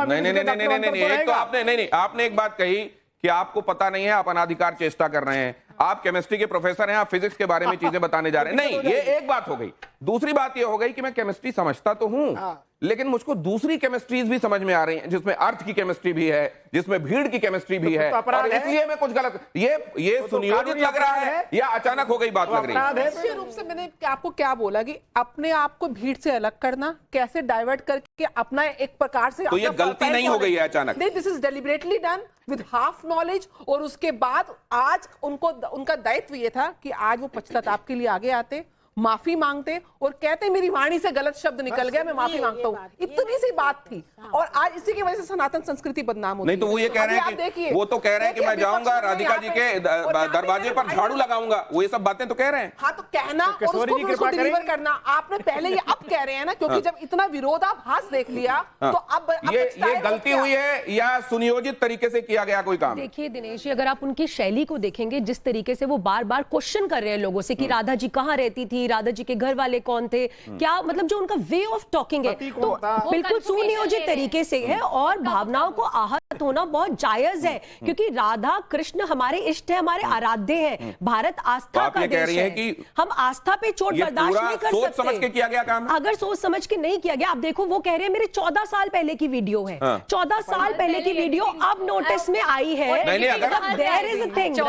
नहीं, आपने एक बात कही कि आपको पता नहीं है, आप अनाधिकार चेष्टा कर रहे हैं। आप केमिस्ट्री के प्रोफेसर हैं, आप फिजिक्स के बारे में चीजें बताने जा रहे हैं। नहीं, ये एक बात हो गई। दूसरी बात यह हो गई कि मैं केमिस्ट्री समझता तो हूं, लेकिन मुझको दूसरी केमिस्ट्रीज भी समझ में आ रही हैं, जिसमें अर्थ की केमिस्ट्री भी है, जिसमें भीड़ की केमिस्ट्री भी है, और इसलिए मैं कुछ गलत, ये सुनियोजित लग रहा है या अचानक हो गई बात लग रही है? निश्चित रूप से मैंने आपको क्या बोला कि अपने आप को भीड़ से अलग करना, कैसे डाइवर्ट करके अपना एक प्रकार से, तो ये गलती नहीं हो गई है अचानक? नहीं, this is deliberately done with half knowledge. और उसके बाद आज उनका दायित्व ये था कि आज वो पश्चाताप के लिए आगे आते, माफी मांगते और कहते मेरी वाणी से गलत शब्द निकल गया, मैं माफी मांगता हूँ। इतनी सी बात थी, और आज इसी की वजह से सनातन संस्कृति बदनाम होती है। नहीं तो वो ये कह रहे हैं कि वो तो कह रहे हैं कि मैं जाऊंगा राधिका जी के दरवाजे पर झाड़ू लगाऊंगा, वो ये सब बातें तो कह रहे हैं। हाँ, तो कहना और उसको डिलीवर करना आपने पहले, ये अब कह रहे हैं ना, क्योंकि जब इतना विरोधाभास देख लिया तो अब ये गलती हुई है या सुनियोजित तरीके से किया गया कोई काम? देखिए दिनेश जी, अगर आप उनकी शैली को देखेंगे, जिस तरीके से वो बार बार क्वेश्चन कर रहे हैं लोगों से कि राधा जी कहाँ रहती थी, राधा जी के घर वाले कौन थे, क्या मतलब जो उनका वे ऑफ टॉकिंग है तो बिल्कुल सुनियोजित तरीके से है, और भावनाओं को आहत होना बहुत जायज है, क्योंकि राधा कृष्ण हमारे इष्ट है, हमारे आराध्य हैं। भारत आस्था का देश है, कि हम आस्था पे चोट बर्दाश्त नहीं कर सकते। सोच समझ के किया गया काम है। अगर सोच समझ के नहीं किया गया, आप देखो वो कह रहे हैं मेरे 14 साल पहले की वीडियो है, 14 साल पहले की वीडियो अब नोटिस में आई है। देयर इज अ थिंग,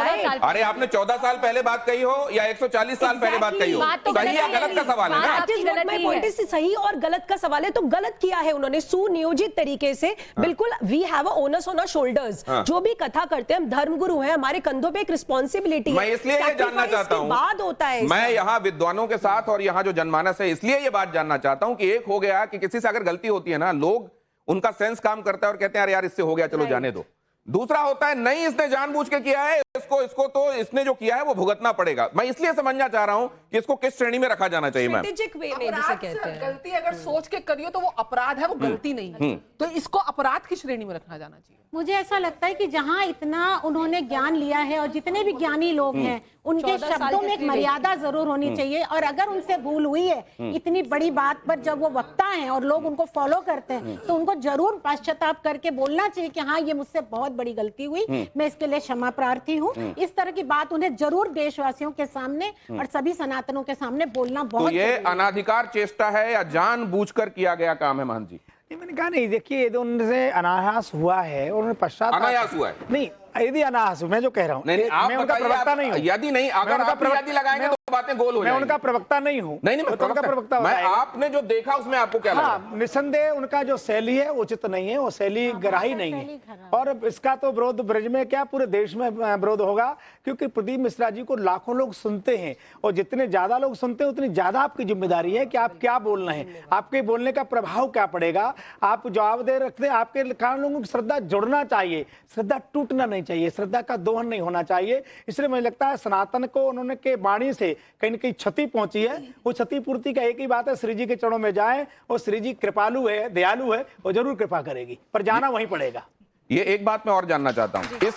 अरे आपने 14 साल पहले बात कही हो या 140 साल पहले बात कही हो, सही या गलत का सवाल है ना? सही और गलत का सवाल है, तो गलत किया है उन्होंने सुनियोजित तरीके से। बिल्कुल we have a onus on our shoulders, जो भी कथा करते हैं हम धर्मगुरु हैं, हमारे कंधों पे एक रिस्पॉन्सिबिलिटी है। मैं इसलिए ये जानना चाहता हूं, बाद होता है मैं यहाँ विद्वानों के साथ और यहाँ जो जनमानस है, इसलिए ये बात जानना चाहता हूं कि एक हो गया कि किसी से अगर गलती होती है ना, लोग उनका सेंस काम करता है और कहते हैं यार इससे हो गया, चलो जाने दो। दूसरा होता है नहीं, इसने जानबूझ के किया है, इसको तो इसने जो किया है वो भुगतना पड़ेगा। मैं इसलिए समझना चाह रहा हूं कि इसको किस श्रेणी में रखा जाना चाहिए। मैम गलती अगर सोच के करियो तो वो अपराध है, वो गलती नहीं है, तो इसको अपराध की श्रेणी में रखा जाना चाहिए। मुझे ऐसा लगता है कि जहाँ इतना उन्होंने ज्ञान लिया है और जितने भी ज्ञानी लोग हैं उनके शब्दों में एक मर्यादा जरूर होनी चाहिए, और अगर उनसे भूल हुई है इतनी बड़ी बात पर, जब वो वक्ता हैं और लोग उनको फॉलो करते हैं, तो उनको जरूर पश्चाताप करके बोलना चाहिए कि हाँ ये मुझसे बहुत बड़ी गलती हुई, मैं इसके लिए क्षमा प्रार्थी हूँ। इस तरह की बात उन्हें जरूर देशवासियों के सामने और सभी सनातनों के सामने बोलना बहुत। तो ये अनाधिकार चेष्टा है या जानबूझकर किया गया काम है महंत जी? मैंने कहा नहीं, देखिए यदि उनसे अनायास हुआ है और उन्हें पश्चाताप, अनायास हुआ है नहीं, यदि अनायास, मैं जो कह रहा हूँ, मैं उनका प्रवक्ता नहीं हूँ। यदि नहीं, अगर आप यदि लगाएंगे तो बातें गोल हो जाएंगी। मैं उनका प्रवक्ता नहीं हूँ। नहीं, मैं उनका प्रवक्ता, मैं आपने जो देखा उसमें आपको क्या लगा? निसंदेह उनका जो शैली है उचित नहीं है, वो शैली ग्राही नहीं है, और इसका तो विरोध ब्रज में क्या पूरे देश में विरोध होगा, क्योंकि प्रदीप मिश्रा जी को लाखों लोग सुनते हैं, और जितने ज्यादा लोग सुनते हैं उतनी ज्यादा आपकी जिम्मेदारी है कि आप क्या बोल रहे हैं, आपके बोलने का प्रभाव क्या पड़ेगा, आप जवाब दे रखते हैं। आपके कारण लोगों की श्रद्धा जुड़ना चाहिए, श्रद्धा टूटना नहीं चाहिए, श्रद्धा का दोहन नहीं होना चाहिए। इसलिए मुझे लगता है सनातन को उन्होंने के वाणी से कहीं न कहीं क्षति पहुंची है। वो क्षति पूर्ति का एक ही बात है, श्री जी के चरणों में जाएं, और श्री जी कृपालु है, दयालु है, वो जरूर कृपा करेगी, पर जाना वहीं पड़ेगा। ये एक बात मैं और जानना चाहता हूं,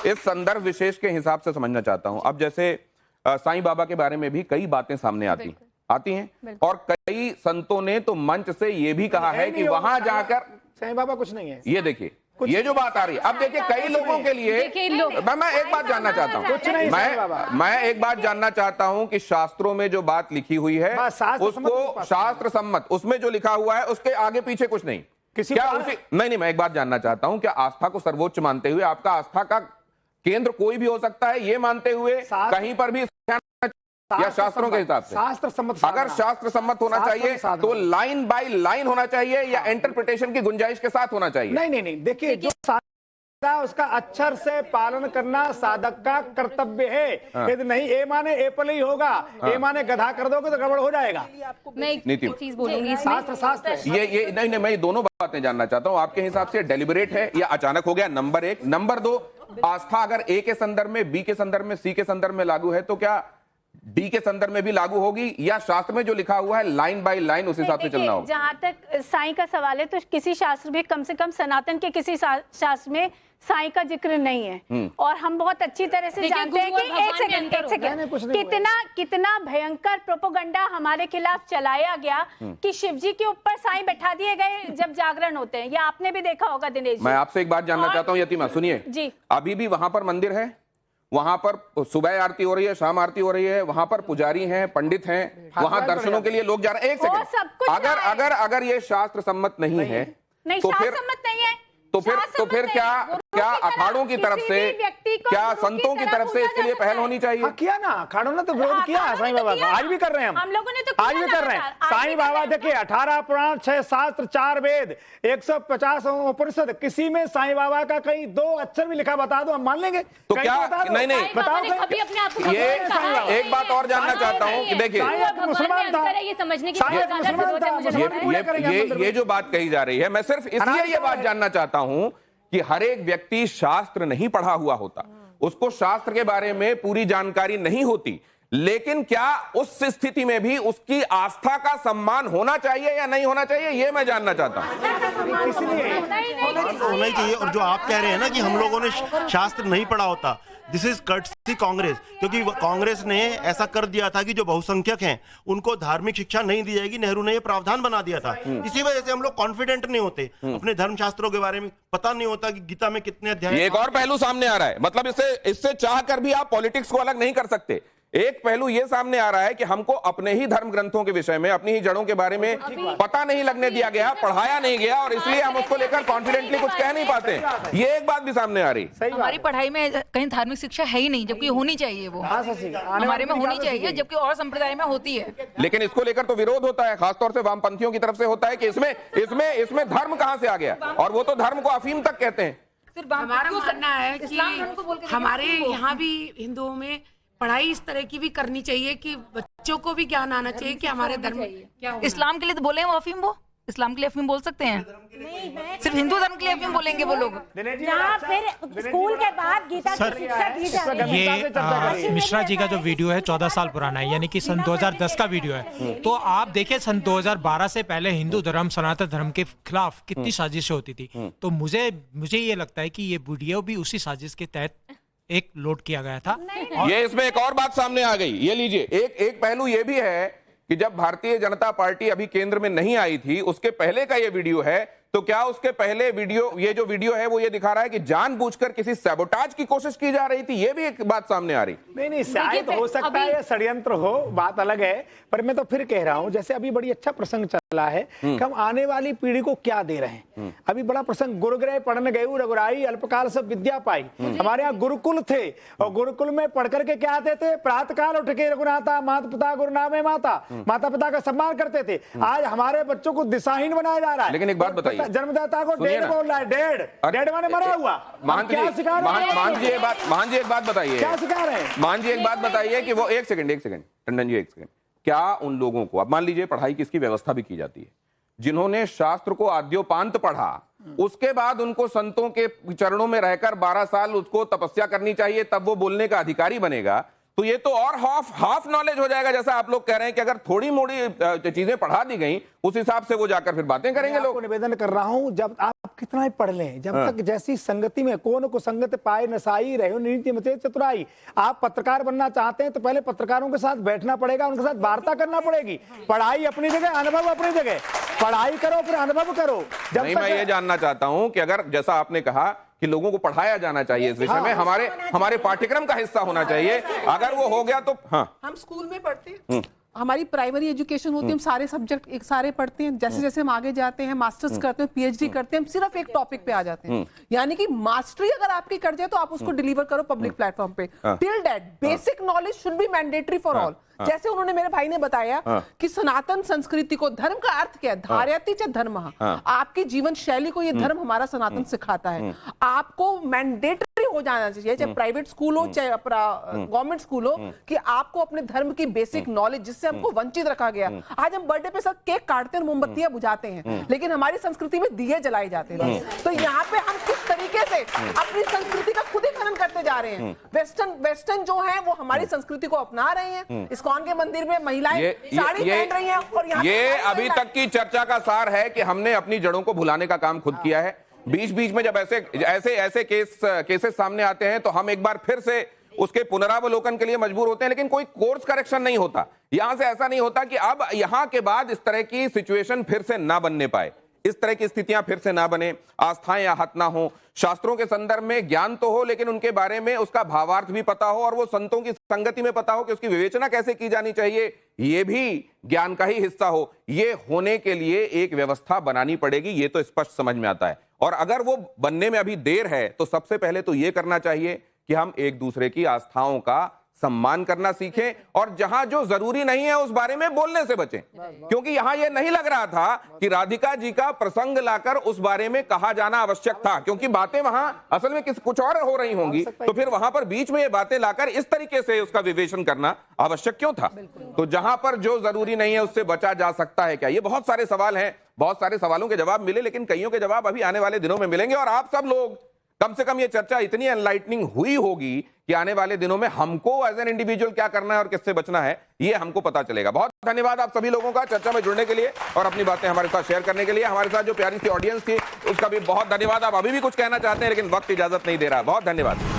इस संदर्भ विशेष के हिसाब से समझना चाहता हूं। अब जैसे साईं बाबा के बारे में भी कई बातें सामने आती हैं, और कई संतों ने तो मंच से ये भी कहा है कि वहां जाकर साईं बाबा कुछ नहीं है। ये देखिए, ये जो बात आ रही है, अब देखिए कई लोगों के लिए, मैं एक बात जानना चाहता हूं, मैं एक बात जानना चाहता हूं कि शास्त्रों में जो बात लिखी हुई है उसको शास्त्र सम्मत, उसमें जो लिखा हुआ है उसके आगे पीछे कुछ नहीं, क्या उसी नहीं, मैं एक बात जानना चाहता हूं, क्या आस्था को सर्वोच्च मानते हुए, आपका आस्था का केंद्र कोई भी हो सकता है, ये मानते हुए कहीं पर भी या शास्त्रों के हिसाब से, शास्त्र सम्मत, अगर शास्त्र सम्मत होना चाहिए तो लाइन बाय लाइन होना चाहिए या इंटरप्रिटेशन की गुंजाइश के साथ होना चाहिए? नहीं, देखिए जो उसका अक्षर से पालन करना साधक का कर्तव्य है। यदि नहीं ए माने एप्पल ही होगा, ए माने गधा कर दोगे तो गड़बड़ हो जाएगा। मैं एक चीज बोलूंगी, शास्त्र ये नहीं, मैं ये दोनों बातें जानना चाहता हूं, आपके हिसाब से डेलिबरेट है या अचानक हो गया? नंबर एक। नंबर दो, आस्था अगर ए के संदर्भ में, बी के संदर्भ में, सी के संदर्भ में लागू है तो क्या डी के संदर्भ में भी लागू होगी, या शास्त्र में जो लिखा हुआ है लाइन बाय लाइन उस हिसाब से चलना होगा? जहां तक साईं का सवाल है तो किसी शास्त्र में, कम से कम सनातन के किसी शास्त्र में साईं का जिक्र नहीं है, और हम बहुत अच्छी तरह से जानते हैं कि एक सेकंड कितना भयंकर प्रोपोगंडा हमारे खिलाफ चलाया गया कि शिवजी के ऊपर साईं बैठा दिए गए जब जागरण होते हैं। ये आपने भी देखा होगा दिनेश जी। मैं आपसे एक बात जानना चाहता हूँ यतिमा, सुनिए जी, अभी भी वहां पर मंदिर है, वहां पर सुबह आरती हो रही है, शाम आरती हो रही है, वहां पर पुजारी हैं, पंडित हैं, वहां दर्शनों के लिए लोग जा रहे हैं। एक सेकंड, अगर ये शास्त्र सम्मत नहीं है तो फिर क्या अखाड़ों की तरफ से, क्या संतों की तरफ से इसके लिए पहल होनी चाहिए? किया ना, अखाड़ों ने तो विरोध किया साईं बाबा का, आज भी कर रहे हैं हम लोगों ने तो आज भी कर रहे हैं। साईं बाबा देखिए 18 पुराण, 6 शास्त्र, 4 वेद, 150 उपनिषद, किसी में साईं बाबा का कहीं 2 अक्षर भी लिखा बता दो, हम मान लेंगे। तो क्या नहीं बताओ। ये एक बात और जानना चाहता हूँ कि देखिए मुसलमान था, ये समझने की ये जो बात कही जा रही है, मैं सिर्फ इसलिए ये बात जानना चाहता हूं कि हर एक व्यक्ति शास्त्र नहीं पढ़ा हुआ होता, उसको शास्त्र के बारे में पूरी जानकारी नहीं होती, लेकिन क्या उस स्थिति में भी उसकी आस्था का सम्मान होना चाहिए या नहीं होना चाहिए, ये मैं जानना चाहता हूं। होना ही चाहिए। और जो आप कह रहे हैं ना कि हम लोगों ने शास्त्र नहीं पढ़ा होता, दिस इज कर्टसी कांग्रेस, क्योंकि कांग्रेस ने ऐसा कर दिया था कि जो बहुसंख्यक हैं उनको धार्मिक शिक्षा नहीं दी जाएगी। नेहरू ने यह प्रावधान बना दिया था। इसी वजह से हम लोग कॉन्फिडेंट नहीं होते अपने धर्म शास्त्रों के बारे में, पता नहीं होता कि गीता में कितने अध्याय। एक और पहलू सामने आ रहा है, मतलब इससे चाह कर भी आप पॉलिटिक्स को अलग नहीं कर सकते। एक पहलू यह सामने आ रहा है कि हमको अपने ही धर्म ग्रंथों के विषय में, अपनी ही जड़ों के बारे में पता नहीं लगने दिया गया, पढ़ाया नहीं गया, और इसलिए हम उसको लेकर कॉन्फिडेंटली कुछ कह नहीं पाते। ये एक बात भी सामने आ रही। हमारी पढ़ाई में कहीं धार्मिक शिक्षा है ही नहीं, जबकि होनी चाहिए, वो हमारे में होनी चाहिए, जबकि और संप्रदाय में होती है। लेकिन इसको लेकर तो विरोध होता है, खासतौर से वामपंथियों की तरफ से होता है कि इसमें धर्म कहां से आ गया, और वो तो धर्म को अफीम तक कहते हैं। हमारा मानना है कि हमारे यहाँ भी हिंदुओं में पढ़ाई इस तरह की भी करनी चाहिए कि बच्चों को भी ज्ञान आना चाहिए कि हमारे धर्म क्या होगा। इस्लाम के लिए तो बोले वो अफीम, वो इस्लाम के लिए अफीम बोल सकते हैं, सिर्फ हिंदू धर्म के लिए अफीम बोलेंगे वो लोग। जहाँ फिर स्कूल के बाद गीता की शिक्षा दी जा रही है। ये मिश्रा जी का जो वीडियो है 14 साल पुराना है, यानी कि सन 2010 का वीडियो है। तो आप देखिए सन 2012 से पहले हिंदू धर्म, सनातन धर्म के खिलाफ कितनी साजिशें होती थी। तो मुझे ये लगता है कि ये वीडियो भी उसी साजिश के तहत एक लोड किया गया था। ये इसमें एक और बात सामने आ गई, ये लीजिए। एक पहलू ये भी है कि जब भारतीय जनता पार्टी अभी केंद्र में नहीं आई थी, उसके पहले का ये वीडियो है। तो क्या उसके पहले वीडियो, ये जो वीडियो है वो ये दिखा रहा है कि जानबूझकर किसी सैबोटाज की कोशिश की जा रही थी? ये भी एक बात सामने आ रही। नहीं, शायद हो सकता है षड्यंत्र हो, बात अलग है। पर मैं तो फिर कह रहा हूं, जैसे अभी बड़ी अच्छा प्रसंग चला है कि हम आने वाली पीढ़ी को क्या दे रहे हैं। अभी बड़ा प्रसंग, गुरुग्रह पढ़ने गए रघुराई, अल्पकाल सब विद्या पाई। हमारे यहाँ गुरुकुल थे, और गुरुकुल में पढ़ करके क्या आते थे? प्रातः काल उठ के रघुनाथा माता पिता गुरु नाम है माता, माता पिता का सम्मान करते थे। आज हमारे बच्चों को दिशाहीन बनाया जा रहा है। लेकिन एक बात बताइए, जन्मदाता को डेढ़ बोल रहा है, डेढ़ माने मरा हुआ। मान जी एक बात बताइए, क्या सिखा रहे हैं? मान जी एक बात बताइए कि वो एक सेकंड टंडन जी, एक सेकंड, क्या उन लोगों को, अब मान लीजिए पढ़ाई की इसकी व्यवस्था भी की जाती है, जिन्होंने शास्त्र को आद्योपांत पढ़ा, उसके बाद उनको संतों के चरणों में रहकर 12 साल उसको तपस्या करनी चाहिए, तब वो बोलने का अधिकारी बनेगा। तो ये तो और हाफ नॉलेज हो जाएगा, जैसा आप लोग कह रहे हैं कि अगर थोड़ी मोड़ी चीजें पढ़ा दी गई, उस हिसाब से वो जाकर फिर बातें करेंगे लोग। निवेदन कर रहा हूं, जब आप कितना ही पढ़ लें, जब तक जैसी संगति में कौन को संगत पाए नसाई रहे नीति मते चतुराई। आप पत्रकार बनना चाहते हैं तो पहले पत्रकारों के साथ बैठना पड़ेगा, उनके साथ वार्ता करना पड़ेगी। पढ़ाई अपनी जगह, अनुभव अपनी जगह। पढ़ाई करो फिर अनुभव करो। जब नहीं, मैं ये जानना चाहता हूं कि अगर जैसा आपने कहा कि लोगों को पढ़ाया जाना चाहिए, इस विषय में हमारे पाठ्यक्रम का हिस्सा होना चाहिए, अगर वो हो गया तो हाँ। हम स्कूल में पढ़ते हैं, हमारी प्राइमरी एजुकेशन होती है, हम सारे सब्जेक्ट एक सारे पढ़ते हैं। जैसे जैसे हम आगे जाते हैं, मास्टर्स करते हैं, पीएचडी करते हैं, हम सिर्फ एक टॉपिक पे आ जाते हैं। यानी कि मास्टरी अगर आपकी कर जाए तो आप उसको डिलीवर करो पब्लिक प्लेटफॉर्म पे। Till that basic knowledge should be mandatory for all. जैसे उन्होंने, मेरे भाई ने बताया कि सनातन संस्कृति को, धर्म का अर्थ क्या है? धार्यति च धर्म। आपकी जीवन शैली को ये धर्म हमारा सनातन सिखाता है। आपको मैंडेटरी हो जाना चाहिए, चाहे प्राइवेट स्कूल हो चाहे गवर्नमेंट स्कूल हो, कि आपको अपने धर्म की बेसिक नॉलेज, जिससे हमको वंचित रखा गया। आज हम बर्थडे पे सब केक काटते हैं, मोमबत्तियां बुझाते हैं, लेकिन हमारी संस्कृति में दिए जलाए जाते हैं। तो यहाँ पे हम किस तरीके से अपनी संस्कृति का खुद ही खनन करते जा रहे हैं। वेस्टर्न जो है वो हमारी संस्कृति को अपना रहे हैं। इस्कॉन के मंदिर में महिलाएं साड़ी पहन रही हैं, और ये अभी तक की चर्चा का सार है कि हमने अपनी जड़ों को भुलाने का काम खुद किया है। बीच बीच में जब ऐसे केसेस सामने आते हैं तो हम एक बार फिर से उसके पुनरावलोकन के लिए मजबूर होते हैं, लेकिन कोई कोर्स करेक्शन नहीं होता। यहां से ऐसा नहीं होता कि अब यहां के बाद इस तरह की सिचुएशन फिर से ना बनने पाए। इस तरह की स्थितियां फिर से ना बने, आस्थाएं आहत ना हो, शास्त्रों के संदर्भ में ज्ञान तो हो लेकिन उनके बारे में उसका भावार्थ भी पता हो और वो संतों की संगति में पता हो कि उसकी विवेचना कैसे की जानी चाहिए, ये भी ज्ञान का ही हिस्सा हो। ये होने के लिए एक व्यवस्था बनानी पड़ेगी, ये तो स्पष्ट समझ में आता है। और अगर वो बनने में अभी देर है तो सबसे पहले तो ये करना चाहिए कि हम एक दूसरे की आस्थाओं का सम्मान करना सीखें और जहां जो जरूरी नहीं है उस बारे में बोलने से बचें। क्योंकि यहां यह नहीं लग रहा था कि राधिका जी का प्रसंग लाकर उस बारे में कहा जाना आवश्यक था, क्योंकि बातें वहां असल में कुछ और हो रही होंगी, तो फिर वहां पर बीच में ये बातें लाकर इस तरीके से उसका विवेचन करना आवश्यक क्यों था। तो जहां पर जो जरूरी नहीं है उससे बचा जा सकता है क्या, ये बहुत सारे सवाल हैं, बहुत सारे सवालों के जवाब मिले, लेकिन कईयों के जवाब अभी आने वाले दिनों में मिलेंगे। और आप सब लोग कम से कम ये चर्चा इतनी एनलाइटनिंग हुई होगी कि आने वाले दिनों में हमको एज एन इंडिविजुअल क्या करना है और किससे बचना है ये हमको पता चलेगा। बहुत धन्यवाद आप सभी लोगों का चर्चा में जुड़ने के लिए और अपनी बातें हमारे साथ शेयर करने के लिए। हमारे साथ जो प्यारी सी ऑडियंस थी उसका भी बहुत धन्यवाद। आप अभी भी कुछ कहना चाहते हैं लेकिन वक्त इजाजत नहीं दे रहा। बहुत धन्यवाद।